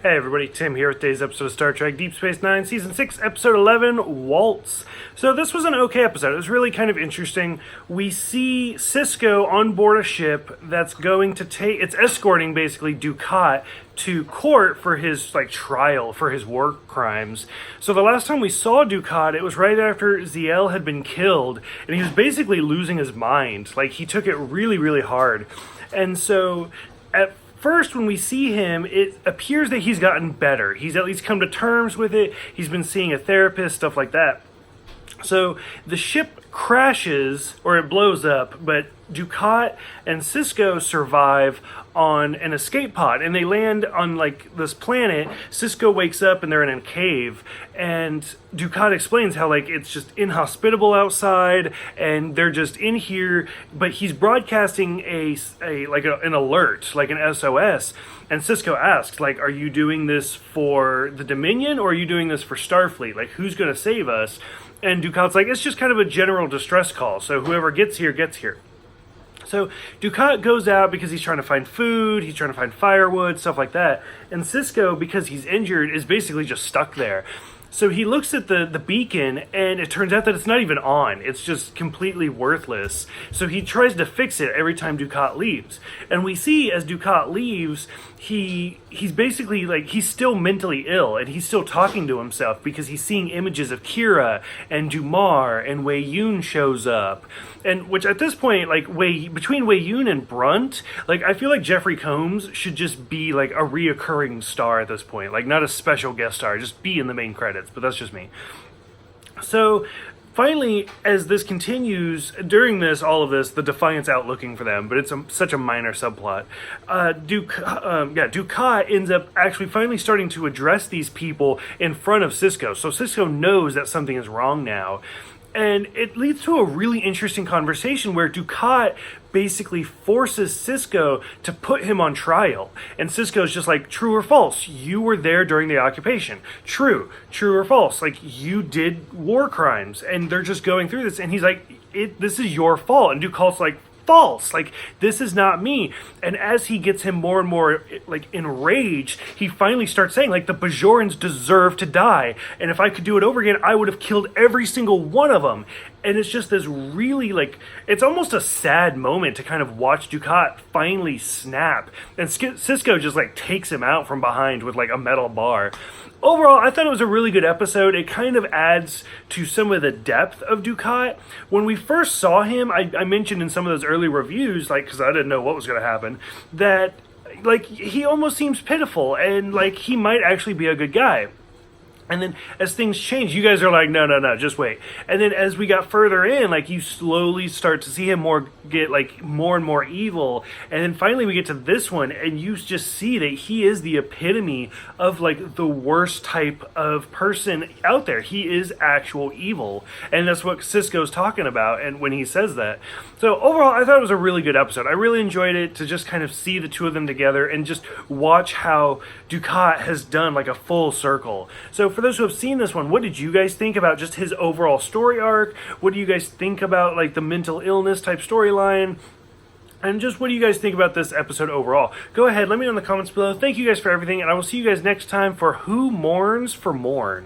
Hey everybody, Tim here with today's episode of Star Trek Deep Space Nine, Season 6, Episode 11, Waltz. So this was an okay episode. It was really kind of interesting. We see Sisko on board a ship that's going to it's escorting basically Dukat to court for his trial for his war crimes. So the last time we saw Dukat, it was right after Ziel had been killed, and he was basically losing his mind. Like, he took it really, really hard. And so at first, when we see him, it appears that he's gotten better. He's at least come to terms with it. He's been seeing a therapist, stuff like that. So the ship crashes, or it blows up, but Dukat and Sisko survive on an escape pod, and they land on this planet. Sisko wakes up and they're in a cave, and Dukat explains how it's just inhospitable outside, and they're just in here. But he's broadcasting an alert, like an SOS. And Sisko asks, are you doing this for the Dominion, or are you doing this for Starfleet? Who's going to save us? And Dukat's it's just kind of a general distress call, so whoever gets here, gets here. So Dukat goes out because he's trying to find food, he's trying to find firewood, stuff like that. And Sisko, because he's injured, is basically just stuck there. So he looks at the beacon, and it turns out that it's not even on. It's just completely worthless. So he tries to fix it every time Dukat leaves. And we see as Dukat leaves, he's basically he's still mentally ill, and he's still talking to himself because he's seeing images of Kira and Dumar, and Wei Yun shows up. And which at this point, between Wei Yun and Brunt, I feel like Jeffrey Combs should just be a reoccurring star at this point. Not a special guest star, just be in the main credits. But that's just me. So finally, as this continues, during all of this, the Defiant's out looking for them, but it's such a minor subplot. Dukat ends up actually finally starting to address these people in front of Sisko. So Sisko knows that something is wrong now. And it leads to a really interesting conversation where Dukat basically forces Sisko to put him on trial. And Sisko's just true or false? You were there during the occupation. True or false? You did war crimes. And they're just going through this. And he's this is your fault. And Dukat's false. This is not me. And as he gets him more and more enraged, he finally starts saying the Bajorans deserve to die, and if I could do it over again, I would have killed every single one of them. And it's just this really it's almost a sad moment to kind of watch Dukat finally snap, and Sisko just takes him out from behind with a metal bar. Overall, I thought it was a really good episode. It kind of adds to some of the depth of Dukat. When we first saw him, I mentioned in some of those early reviews, because I didn't know what was going to happen, that he almost seems pitiful, and he might actually be a good guy. And then as things change, you guys are no, just wait. And then as we got further in, you slowly start to see him get more and more evil. And then finally we get to this one, and you just see that he is the epitome of the worst type of person out there. He is actual evil. And that's what Sisko's talking about, and when he says that. So overall, I thought it was a really good episode. I really enjoyed it to just kind of see the two of them together and just watch how Dukat has done a full circle. So for those who have seen this one, what did you guys think about just his overall story arc? What do you guys think about the mental illness type storyline? And just what do you guys think about this episode overall? Go ahead, let me know in the comments below. Thank you guys for everything, and I will see you guys next time for Who Mourns for Morn.